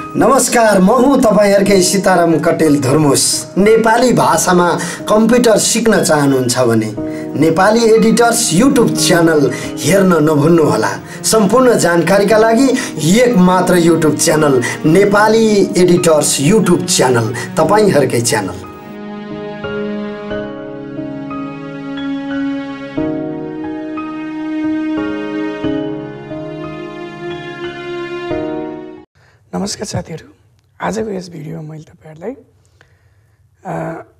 नमस्कार, म हुँ तपाईहरुकै सीताराम कटेल धर्मुस। नेपाली भाषामा कम्प्युटर सिक्न चाहनुहुन्छ भने नेपाली एडिटर्स युट्युब च्यानल हेर्न नभुल्नुहोला। सम्पूर्ण जानकारीका लागि एक मात्र YouTube channel Nepali editors YouTube channel, तपाईहरुकै च्यानल। नमस्कार साथीहरु, आजको यस भिडियोमा मैले तपाईहरुलाई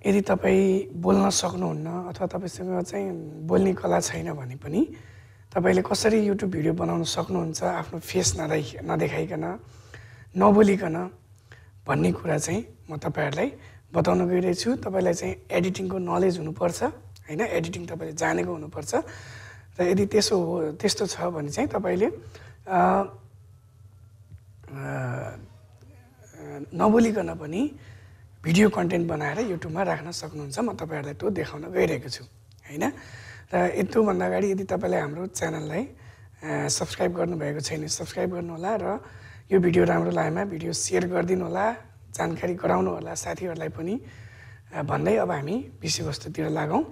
यदि तपाई बोल्न सक्नुहुन्न अथवा तपाईसँग चाहिँ बोल्ने कला छैन भने पनि तपाईले कसरी युट्युब भिडियो बनाउन सक्नुहुन्छ आफ्नो फेस नदेखाइकन नबोलिकन भन्ने कुरा चाहिँ म तपाईहरुलाई बताउन गइरहेको छु। तपाईलाई चाहिँ एडिटिङको नलेज हुनुपर्छ हैन, एडिटिङ तपाईले जानेको हुनुपर्छ र यदि त्यस्तो छ भने चाहिँ तपाईले नबोलिकन पनि भिडियो कन्टेन्ट बनाएर युट्युबमा राख्न सक्नुहुन्छ। म तपाईहरुलाई त्यो देखाउन गइरहेको छु हैन। र यत्रो भन्दा अगाडि यदि तपाईले हाम्रो च्यानललाई सब्स्क्राइब गर्नुभएको छैन सब्स्क्राइब गर्नु होला र यो भिडियो राम्रो लागेमा भिडियो शेयर गरिदिनु होला, जानकारी गराउनु होला साथीहरुलाई पनि भन्दै अब हामी विषयवस्तुतिर लागौं।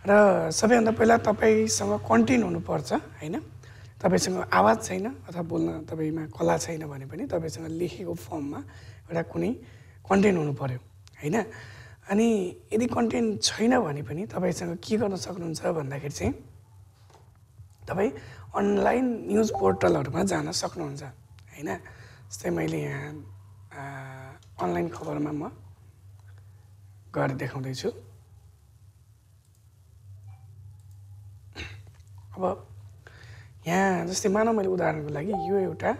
र सबैभन्दा पहिला तपाईसँग कन्टेन्ट हुनुपर्छ हैन। तपाईसँग आवाज छैन अथवा बोल्न तपाईमा कला छैन भने पनि तपाईसँग लेखेको फर्ममा एउटा कुनै कन्टेन्ट हुनु पर्यो हैन। अनि यदि कन्टेन्ट छैन भने पनि तपाईसँग के गर्न सक्नुहुन्छ भन्दाखेरि चाहिँ तपाई अनलाइन न्यूज पोर्टलहरुमा जान सक्नुहुन्छ हैन। जस्तै मैले यहाँ अनलाइन खबरमा म गएर देखाउँदै छु। अब यहाँ जस्तै मानौ मैले उदाहरणको लागि यो एउटा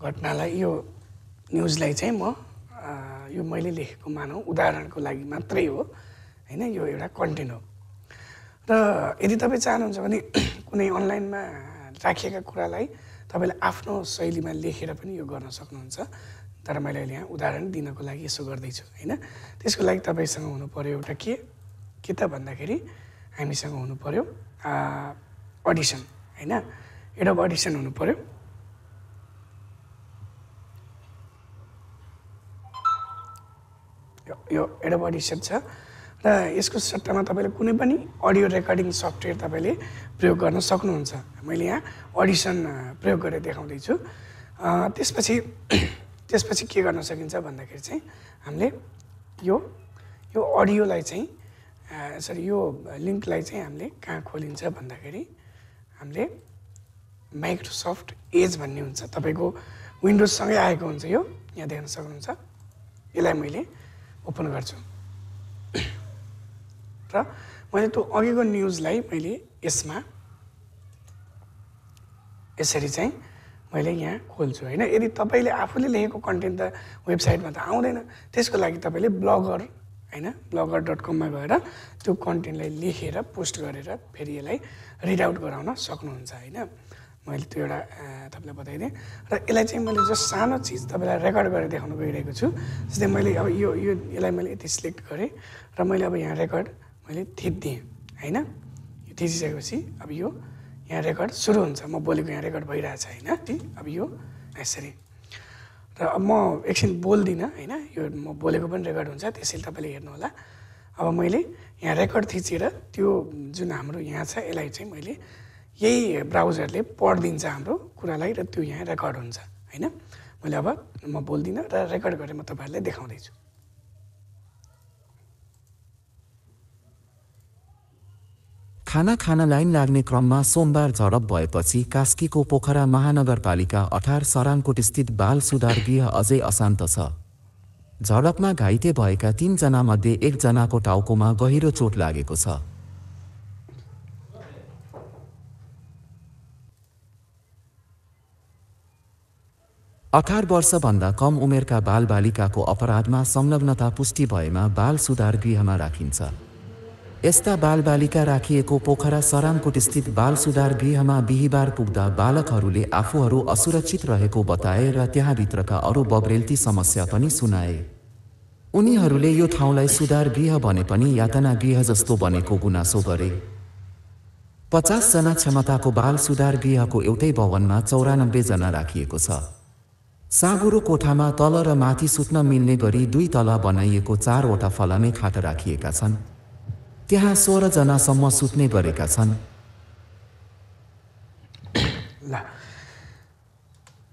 घटनालाई यो न्यूजलाई चाहिँ म यो मैले लेखेको मानौ उदाहरणको लागि मात्रै हो हैन, यो एउटा कन्टेन्ट हो। र यदि तपाई चाहनुहुन्छ भने कुनै अनलाइनमा राखिएका कुरालाई तपाईले आफ्नो शैलीमा लेखेर पनि यो गर्न सक्नुहुन्छ। तर मैले अहिले यहाँ उदाहरण दिनको लागि यसो गर्दै छु हैन। त्यसको लागि तपाईसँग हुनु पर्यो एउटा के त भन्दाखेरि हामीसँग हुनु पर्यो अडिसन हैन, एउटा अडिसन हुनु पर्यो। यो एडोब अडिसन छ र यसको सट्टामा तपाईले कुनै पनि अडियो रेकर्डिङ सफ्टवेयर तपाईले प्रयोग गर्न सक्नुहुन्छ। मैले यहाँ अडिसन प्रयोग गरेर देखाउँदै छु। त्यसपछि के गर्न सकिन्छ भन्दाखेरि चाहिँ हामीले यो अडियोलाई चाहिँ यो लिंकलाई चाहिँ हामीले कहाँ खोलिन्छ भन्दाखेरि हामीले माइक्रोसफ्ट एज भन्ने हुन्छ, तपाईको विन्डोज सँगै आएको हुन्छ। यो यहाँ देख्न सक्नुहुन्छ। यसलाई मैले ओपन गर्छु र मैले त्यो अघिको न्यूजलाई मैले यसमा यसरी चाहिँ मैले यहाँ खोल्छु हैन। यदि तपाईले आफूले लेखेको कन्टेन्ट त वेबसाइटमा त आउँदैन, त्यसको लागि तपाईले ब्लगर हैन blogger.com मा गएर त्यो कन्टेन्टलाई लेखेर पोस्ट गरेर फेरि यसलाई रिड आउट गराउन सक्नुहुन्छ हैन। मैले त्यो एउटा तपाईलाई बताइदिएँ र यसलाई चाहिँ मैले जस्ट सानो चीज तपाईलाई रेकर्ड गरेर देखाउन गइरहेको छु। जस्तै मैले अब यसलाई मैले यति सिलेक्ट गरेँ र मैले अब यहाँ रेकर्ड मैले थिच्दिएँ हैन। यो थिचिसकेपछि अब यो यहाँ रेकर्ड सुरु हुन्छ। म बोलेको यहाँ रेकर्ड भइरहेछ हैन। अब यो यसरी र अब म एकछिन बोल्दिनँ हैन, यो म बोलेको पनि रेकर्ड हुन्छ, त्यसैले तपाईले हेर्नु होला। अब मैले यहाँ रेकर्ड थिचेर त्यो जुन हाम्रो यहाँ छ यसलाई चाहिँ मैले यही ब्राउजरले पढ्दिन्छ हाम्रो कुरालाई र त्यो यहाँ रेकर्ड हुन्छ हैन। मैले अब म बोल्दिनँ र रेकर्ड गरेर म तपाईहरुलाई देखाउँदै छु। खाना लाइन लाग्ने क्रममा सोमबार झडप भएपछि कास्कीको पोखरा महानगरपालिका 18 सराङकोट स्थित बाल सुधार गृह अझै अशान्त छ। झडपमा घाइते भएका 3 जनामध्ये 1 जनाको टाउकोमा गहिरो चोट लागेको छ। अठार वर्षभन्दा कम उमेरका बालबालिकाको अपराधमा संलग्नता पुष्टि भएमा बाल सुधार गृहमा राखिन्छ। यस्ता बालबालिका राखिएको पोखरा सराङकोट स्थित बाल सुधार गृहमा बिहीबार पुग्दा बालकहरूले आफूहरू असुरक्षित रहेको बताए र त्यहाँभित्रका अरू बब्रेल्ती समस्या पनि सुनाए। उनीहरूले यो ठाउँलाई सुधार गृह भने पनि यातना गृह जस्तो बनेको गुनासो गरे। 50 जना क्षमताको बाल सुधार गृहको एउटै भवनमा 94 जना राखिएको छ। साँघुरो कोठामा तल र माथि सुत्न मिल्ने गरी 2 तला बनाइएको 4वटा फलामे खाट राखिएका छन्। त्यहाँ 16 जनासम्म सुत्ने गरेका छन्। ल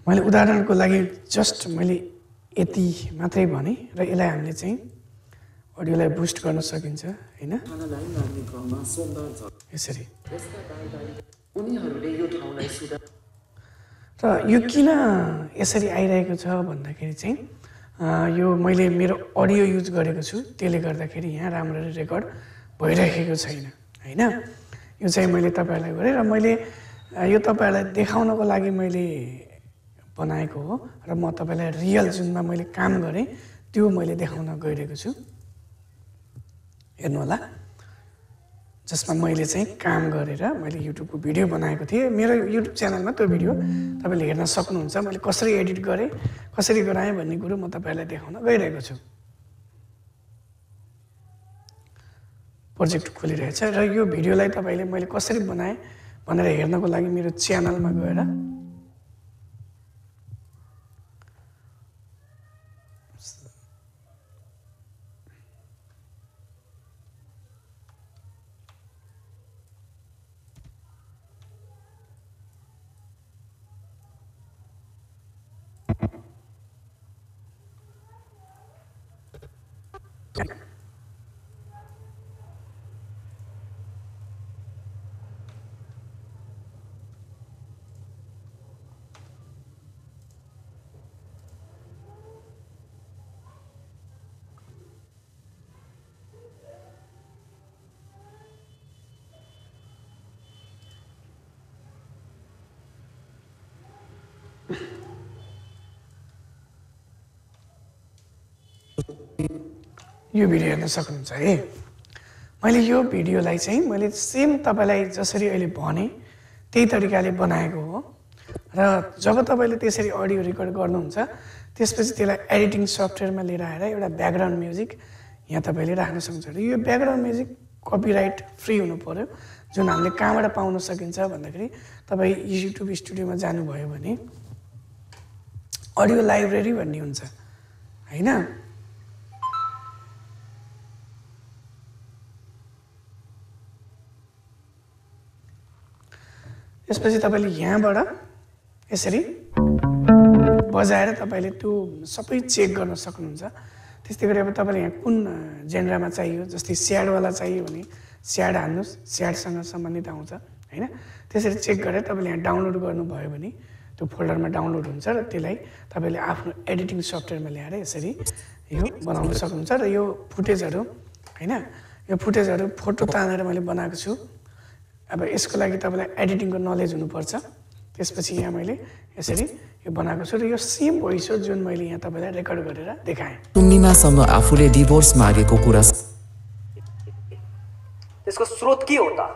मैले उदाहरणको लागि जस्ट मैले यति मात्रै भने र यसलाई हामीले चाहिँ अडियोलाई बुस्ट गर्न सकिन्छ हैन यसरी। र यो किन यसरी आइरहेको छ भन्दाखेरि चाहिँ यो मैले मेरो अडियो युज गरेको छु, त्यसले गर्दाखेरि यहाँ राम्ररी रेकर्ड भइरहेको छैन हैन। यो चाहिँ मैले तपाईहरुलाई गरेँ र मैले यो तपाईहरुलाई देखाउनको लागि मैले बनाएको हो र म तपाईलाई रियल जुनमा मैले काम गरेँ त्यो मैले देखाउन गइरहेको छु। हेर्नु होला, जसमा मैले चाहिँ काम गरेर मैले युट्युबको भिडियो बनाएको थिएँ। मेरो युट्युब च्यानलमा त्यो भिडियो तपाईले हेर्न सक्नुहुन्छ। मैले कसरी एडिट गरेँ, कसरी गराएँ भन्ने कुरो म तपाईहरुलाई देखाउन गइरहेको छु। प्रोजेक्ट खोलिरहेछ र यो भिडियोलाई तपाईले मैले कसरी बनाएँ भनेर हेर्नको लागि मेरो च्यानलमा गएर यो भिडियो हेर्न सक्नुहुन्छ है। मैले यो भिडियोलाई चाहिँ मैले सेम तपाईलाई जसरी अहिले भने त्यही तरिकाले बनाएको हो र जब तपाईले त्यसरी अडियो रेकर्ड गर्नुहुन्छ त्यसपछि त्यसलाई एडिटिङ सफ्टवेयरमा लिएर आएर एउटा ब्याकग्राउन्ड म्युजिक यहाँ तपाईले राख्न सक्नुहुन्छ। र यो ब्याकग्राउन्ड म्युजिक कपिराइट फ्री हुनु पर्यो, जुन हामीले कहाँबाट पाउन सकिन्छ भन्दाखेरि तपाई युट्युब स्टुडियोमा जानुभयो भने अडियो लाइब्रेरी भन्ने हुन्छ हैन। त्यसपछि तपाईले यहाँबाट यसरी बजाएर तपाईले त्यो सबै चेक गर्न सक्नुहुन्छ। त्यस्तै गरी अब तपाईले यहाँ कुन जेनरामा चाहियो, जस्तै स्याडवाला चाहियो भने स्याड हान्नुस्, स्याडसँग सम्बन्धित आउँछ हैन। त्यसरी चेक गरेर तपाईले यहाँ डाउनलोड गर्नुभयो भने त्यो फोल्डरमा डाउनलोड हुन्छ र त्यसलाई तपाईले आफ्नो एडिटिङ सफ्टवेयरमा ल्याएर यसरी यो बनाउन सक्नुहुन्छ। र यो फुटेजहरु हैन, यो फुटेजहरु फोटो तानेर मैले बनाएको छु। अब यसको लागि तपाईलाई एडिटिङको नलेज हुनुपर्छ। त्यसपछि यहाँ मैले यसरी यो बनाएको छु र यो सेम भोइस हो जुन मैले यहाँ तपाईलाई रेकर्ड गरेर देखाएँ। पूर्णिमासँग आफूले डिभोर्स मागेको कुरा त्यसको स्रोत के हो त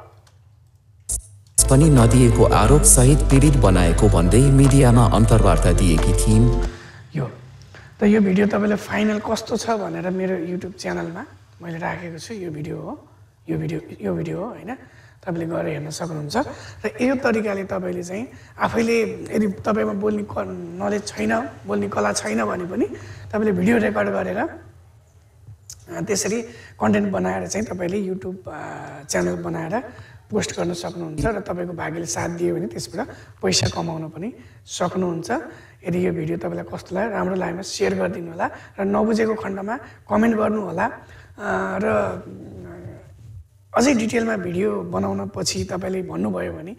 पनि नदिएको आरोप सहित पीडित बनाएको भन्दै मिडियामा अन्तर्वार्ता दिएकी थिइन्। यो त यो भिडियो तपाईलाई फाइनल कस्तो छ भनेर मेरो युट्युब च्यानलमा मैले राखेको छु। यो भिडियो हो, यो भिडियो हो हैन। तपाईले गएर हेर्न सक्नुहुन्छ। र यो तरिकाले तपाईले चाहिँ आफैले यदि तपाईमा बोल्ने नलेज छैन, बोल्ने कला छैन भने पनि तपाईले भिडियो रेकर्ड गरेर त्यसरी कन्टेन्ट बनाएर चाहिँ तपाईले युट्युब च्यानल बनाएर पोस्ट गर्न सक्नुहुन्छ र तपाईको भाग्यले साथ दियो भने त्यसबाट पैसा कमाउन पनि सक्नुहुन्छ। यदि यो भिडियो तपाईलाई कस्तो लाग्यो, राम्रो लागेमा शेयर गरिदिनु होला र नबुझेको खण्डमा कमेन्ट गर्नु होला। र अझै डिटेलमा भिडियो बनाउन पछि तपाईले भन्नुभयो भने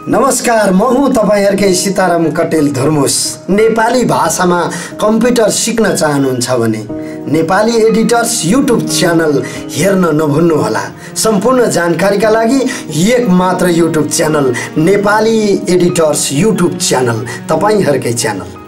नमस्कार, म हुँ तपाईहरुकै सीताराम कटेल धर्मोस। नेपाली भाषामा कम्प्युटर सिक्न चाहनुहुन्छ भने नेपाली एडिटर्स युट्युब च्यानल हेर्न नभुल्नुहोला। सम्पूर्ण जानकारीका लागि एक मात्र YouTube channel Nepali editors YouTube channel, तपाईहरुकै च्यानल।